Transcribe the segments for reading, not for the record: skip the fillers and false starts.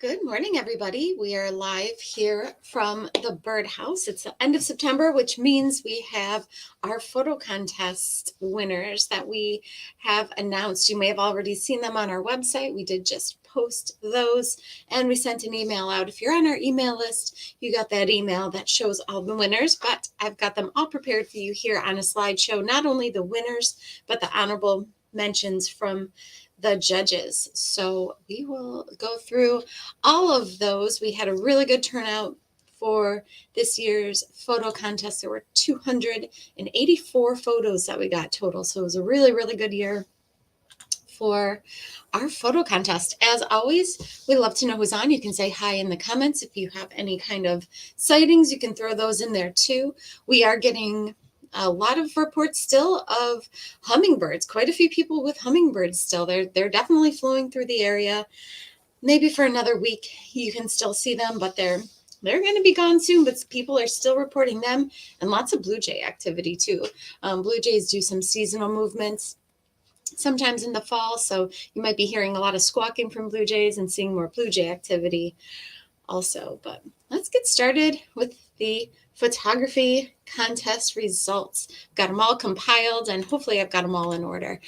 Good morning, everybody. We are live here from the birdhouse. It's the end of September, which means we have our photo contest winners that we have announced. You may have already seen them on our website. We did just post those and we sent an email out. If you're on our email list, you got that email that shows all the winners, but I've got them all prepared for you here on a slideshow, not only the winners, but the honorable mentions from the judges. So we will go through all of those. We had a really good turnout for this year's photo contest. There were 284 photos that we got total. So it was a really, really good year for our photo contest. As always, we love to know who's on. You can say hi in the comments. If you have any kind of sightings, you can throw those in there too. We are getting a lot of reports still of hummingbirds. Quite a few people with hummingbirds still. They're definitely flowing through the area. Maybe for another week you can still see them, but they're going to be gone soon, but people are still reporting them, and lots of blue jay activity too. Blue jays do some seasonal movements sometimes in the fall, so you might be hearing a lot of squawking from blue jays and seeing more blue jay activity also. But let's get started with the photography contest results. Got them all compiled, and hopefully I've got them all in order.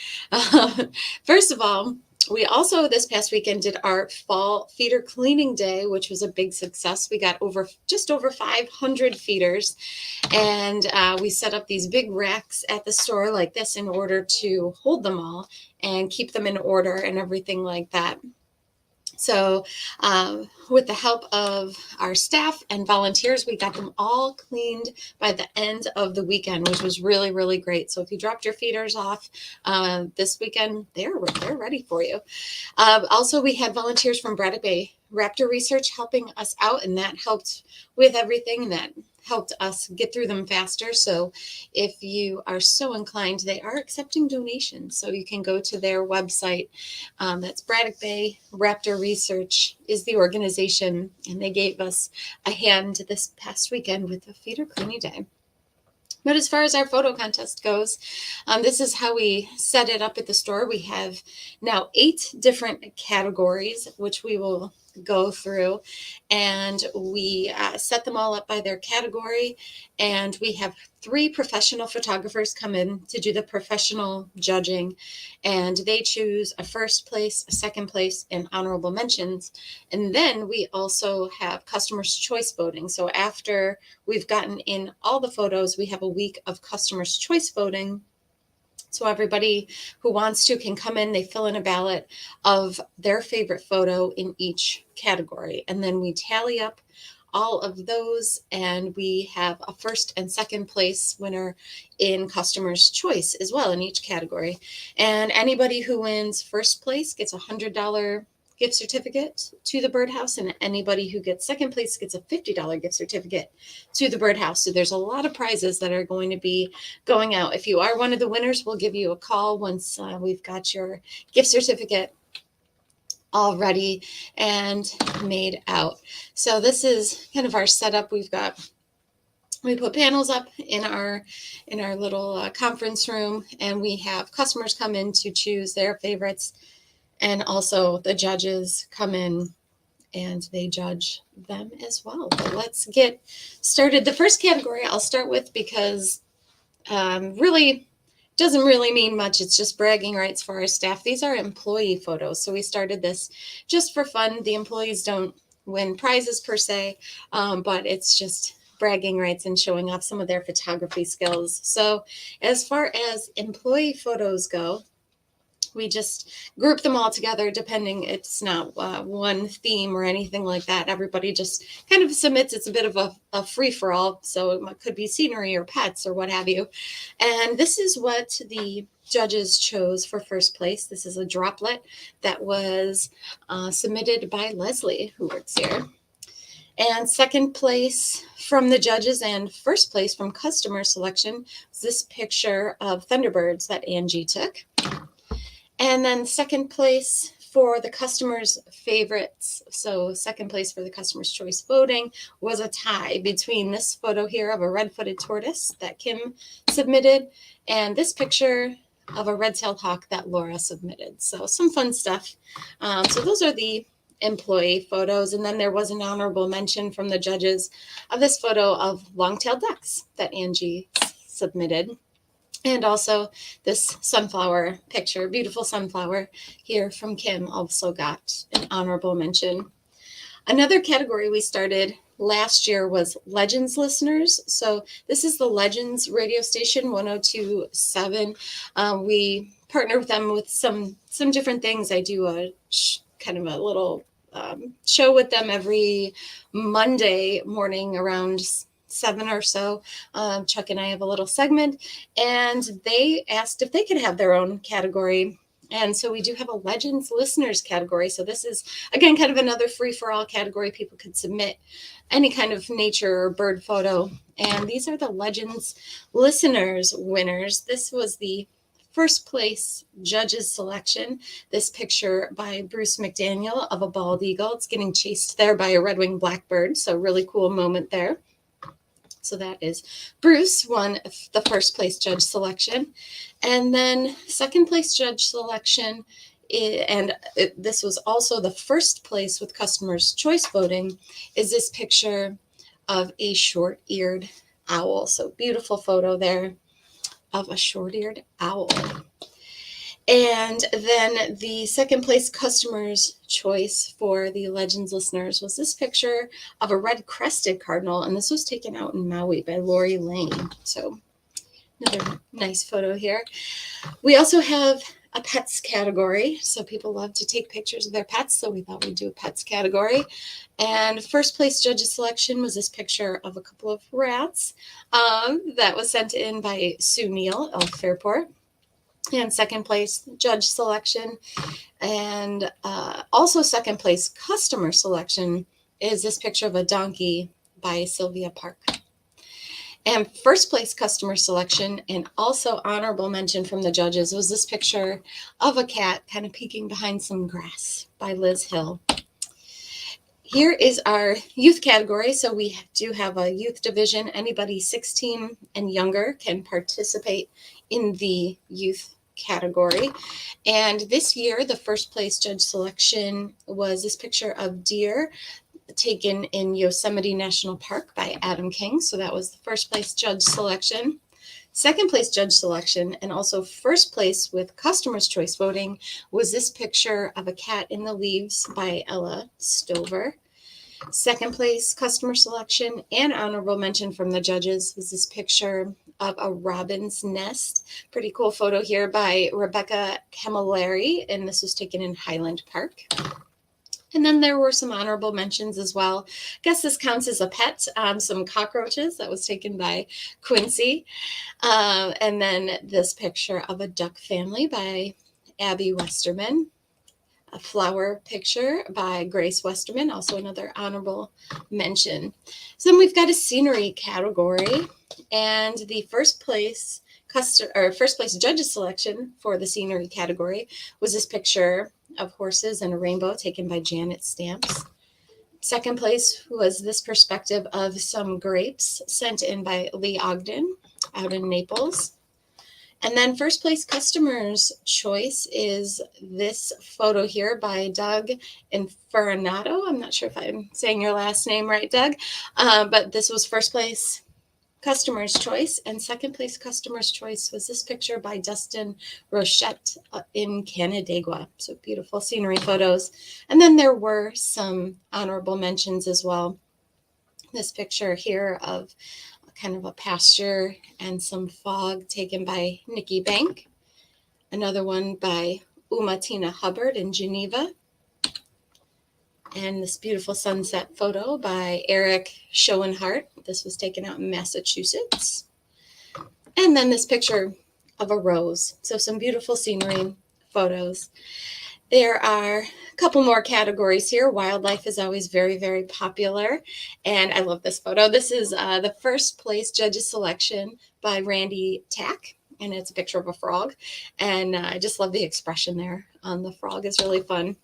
First of all, we also this past weekend did our fall feeder cleaning day, which was a big success. We got just over 500 feeders, and we set up these big racks at the store like this in order to hold them all and keep them in order and everything like that. So with the help of our staff and volunteers, we got them all cleaned by the end of the weekend, which was really, really great. So if you dropped your feeders off this weekend, they're ready for you. Also, we had volunteers from Braddock Bay Raptor Research helping us out, and that helped with everything. That helped us get through them faster. So if you are so inclined, they are accepting donations. So you can go to their website. That's Braddock Bay Raptor Research is the organization, and they gave us a hand this past weekend with the feeder cleaning day. But as far as our photo contest goes, this is how we set it up at the store. We have now 8 different categories, which we will go through, and we set them all up by their category, and we have 3 professional photographers come in to do the professional judging, and they choose a first place, a second place, and honorable mentions. And then we also have customers' choice voting. So after we've gotten in all the photos, we have a week of customers' choice voting. So everybody who wants to can come in, they fill in a ballot of their favorite photo in each category. And then we tally up all of those, and we have a first and second place winner in customer's choice as well in each category. And anybody who wins first place gets $100 gift certificate to the birdhouse, and anybody who gets second place gets a $50 gift certificate to the birdhouse. So there's a lot of prizes that are going to be going out. If you are one of the winners, we'll give you a call once we've got your gift certificate all ready and made out. So this is kind of our setup. We put panels up in our little conference room, and we have customers come in to choose their favorites, and also the judges come in and they judge them as well. But let's get started. The first category I'll start with, because really doesn't really mean much. It's just bragging rights for our staff. These are employee photos. So we started this just for fun. The employees don't win prizes per se, but it's just bragging rights and showing off some of their photography skills. So as far as employee photos go, we just group them all together. Depending, it's not one theme or anything like that. Everybody just kind of submits. It's a bit of a free-for-all, so it could be scenery or pets or what have you. And this is what the judges chose for first place. This is a droplet that was submitted by Leslie, who works here. And second place from the judges and first place from customer selection was this picture of Thunderbirds that Angie took. And then second place for the customers' favorites, so second place for the customer's choice voting, was a tie between this photo here of a red-footed tortoise that Kim submitted and this picture of a red-tailed hawk that Laura submitted. So some fun stuff. So those are the employee photos. And then there was an honorable mention from the judges of this photo of long-tailed ducks that Angie submitted. And also this sunflower picture, beautiful sunflower here from Kim, also got an honorable mention. Another category we started last year was Legends listeners. So this is the Legends radio station 1027. We partner with them with some different things. I do a kind of a little show with them every Monday morning around 7 or so. Chuck and I have a little segment, and they asked if they could have their own category. And so we do have a Legends listeners category. So this is, again, kind of another free-for-all category. People could submit any kind of nature or bird photo. And these are the Legends listeners winners. This was the first place judges selection. This picture by Bruce McDaniel of a bald eagle. It's getting chased there by a red-winged blackbird. So really cool moment there. So that is Bruce won the first place judge selection. And then second place judge selection, this was also the first place with customers' choice voting, is this picture of a short-eared owl. So beautiful photo there of a short-eared owl. And then the second place customer's choice for the Legends listeners was this picture of a red-crested cardinal, and this was taken out in Maui by Lori Lane. So another nice photo here. We also have a pets category. So people love to take pictures of their pets, so we thought we'd do a pets category. And first place judges selection was this picture of a couple of rats that was sent in by Sue Neal of Fairport. And second place judge selection, and also second place customer selection is this picture of a donkey by Sylvia Park. And first place customer selection, and also honorable mention from the judges, was this picture of a cat kind of peeking behind some grass by Liz Hill. Here is our youth category. So we do have a youth division. Anybody 16 and younger can participate in the youth category. And this year, the first place judge selection was this picture of deer taken in Yosemite National Park by Adam King. So that was the first place judge selection. Second place judge selection, and also first place with customer's choice voting, was this picture of a cat in the leaves by Ella Stover. Second place customer selection and honorable mention from the judges was this picture of a robin's nest. Pretty cool photo here by Rebecca Camilleri, and this was taken in Highland Park. And then there were some honorable mentions as well. I guess this counts as a pet. Some cockroaches that was taken by Quincy. And then this picture of a duck family by Abby Westerman. A flower picture by Grace Westerman, also another honorable mention. So then we've got a scenery category, and the first place judges selection for the scenery category was this picture of horses and a rainbow taken by Janet Stamps. Second place was this perspective of some grapes sent in by Lee Ogden out in Naples. And then first place customer's choice is this photo here by Doug Infernato. I'm not sure if I'm saying your last name right, Doug, but this was first place customer's choice. And second place customer's choice was this picture by Dustin Rochette in Canandaigua. So beautiful scenery photos. And then there were some honorable mentions as well. This picture here of kind of a pasture and some fog taken by Nikki Bank. Another one by Umatina Hubbard in Geneva. And this beautiful sunset photo by Eric Schoenhart. This was taken out in Massachusetts. And then this picture of a rose. So some beautiful scenery photos. There are a couple more categories here. Wildlife is always very, very popular. And I love this photo. This is the first place judges selection by Randy Tack. And it's a picture of a frog. And I just love the expression there on the frog. It's really fun.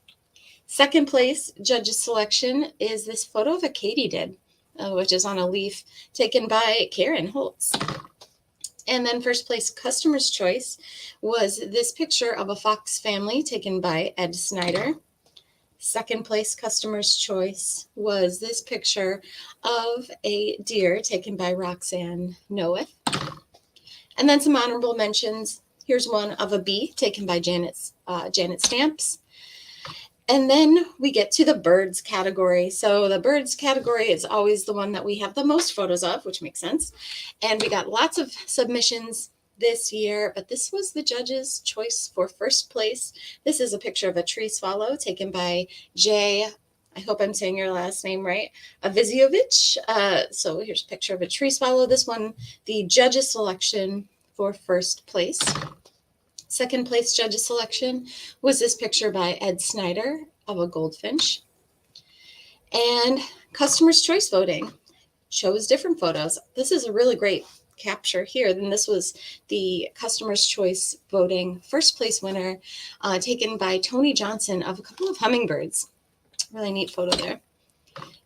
Second place judges selection is this photo of a katydid, which is on a leaf, taken by Karen Holtz. And then first place customer's choice was this picture of a fox family taken by Ed Snyder. Second place customer's choice was this picture of a deer taken by Roxanne Noeth. And then some honorable mentions. Here's one of a bee taken by Janet Stamps. And then we get to the birds category. So the birds category is always the one that we have the most photos of, which makes sense. And we got lots of submissions this year, but this was the judges' choice for first place. This is a picture of a tree swallow taken by Jay, I hope I'm saying your last name right, Aviziovich. So here's a picture of a tree swallow. This one, the judges' selection for first place. Second place judges selection was this picture by Ed Snyder of a goldfinch. And customers' choice voting chose different photos. This is a really great capture here. Then this was the customers' choice voting first place winner taken by Tony Johnson of a couple of hummingbirds. Really neat photo there.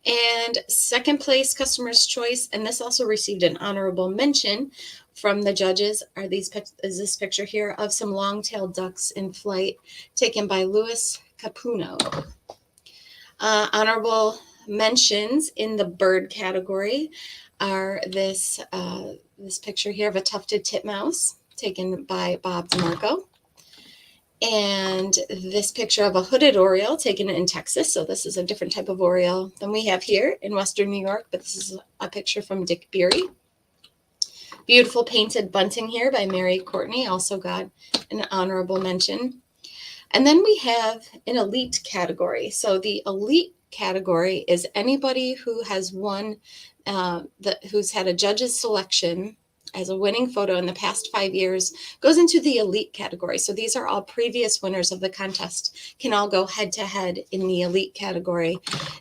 And second place customers' choice, and this also received an honorable mention from the judges, is this picture here of some long-tailed ducks in flight taken by Louis Capuno. Honorable mentions in the bird category are this picture here of a tufted titmouse taken by Bob DeMarco. And this picture of a hooded oriole taken in Texas. So this is a different type of oriole than we have here in Western New York, but this is a picture from Dick Beery. Beautiful painted bunting here by Mary Courtney, also got an honorable mention. And then we have an elite category. So the elite category is anybody who has won, who's had a judge's selection as a winning photo in the past 5 years, goes into the elite category. So these are all previous winners of the contest, can all go head to head in the elite category.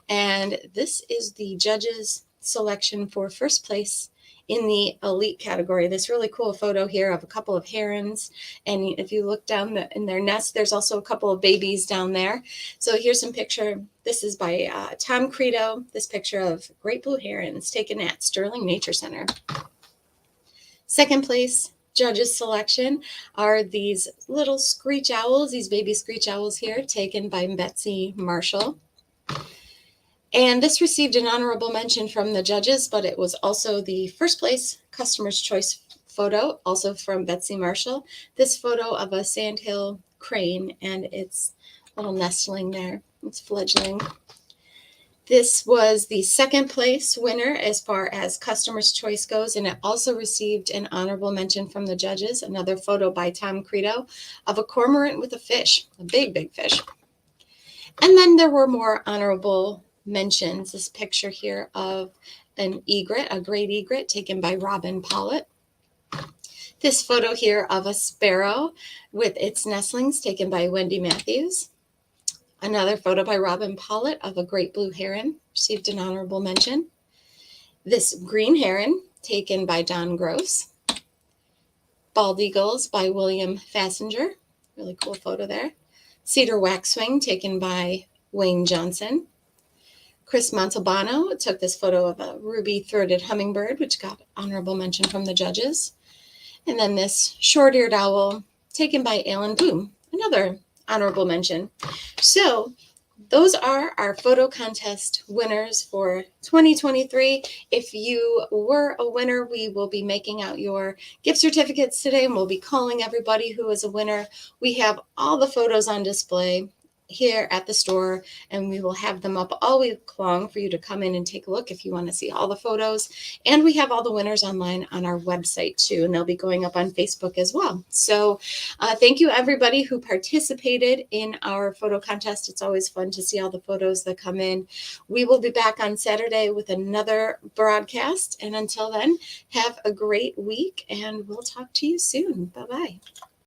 And this is the judges' selection for first place in the elite category. This really cool photo here of a couple of herons. And if you look down in their nest, there's also a couple of babies down there. So here's some picture. This is by Tom Credo, this picture of great blue herons taken at Sterling Nature Center. Second place judges selection are these little screech owls, these baby screech owls here, taken by Betsy Marshall. And this received an honorable mention from the judges, but it was also the first place customer's choice photo, also from Betsy Marshall. This photo of a sandhill crane and its little nestling there, its fledgling. This was the second place winner as far as customer's choice goes, and it also received an honorable mention from the judges, another photo by Tom Credo of a cormorant with a fish, a big, big fish. And then there were more honorable mentions. This picture here of an egret, a great egret, taken by Robin Pollitt. This photo here of a sparrow with its nestlings, taken by Wendy Matthews. Another photo by Robin Pollitt of a great blue heron, received an honorable mention. This green heron, taken by Don Gross. Bald eagles by William Fassinger, really cool photo there. Cedar waxwing, taken by Wayne Johnson. Chris Montalbano took this photo of a ruby-throated hummingbird, which got honorable mention from the judges. And then this short-eared owl, taken by Alan Bloom, another honorable mention. So those are our photo contest winners for 2023. If you were a winner, we will be making out your gift certificates today, and we'll be calling everybody who is a winner. We have all the photos on display here at the store, and we will have them up all week long for you to come in and take a look if you want to see all the photos. And we have all the winners online on our website too, and they'll be going up on Facebook as well. So thank you everybody who participated in our photo contest. It's always fun to see all the photos that come in. We will be back on Saturday with another broadcast, and until then, have a great week, and we'll talk to you soon. Bye-bye.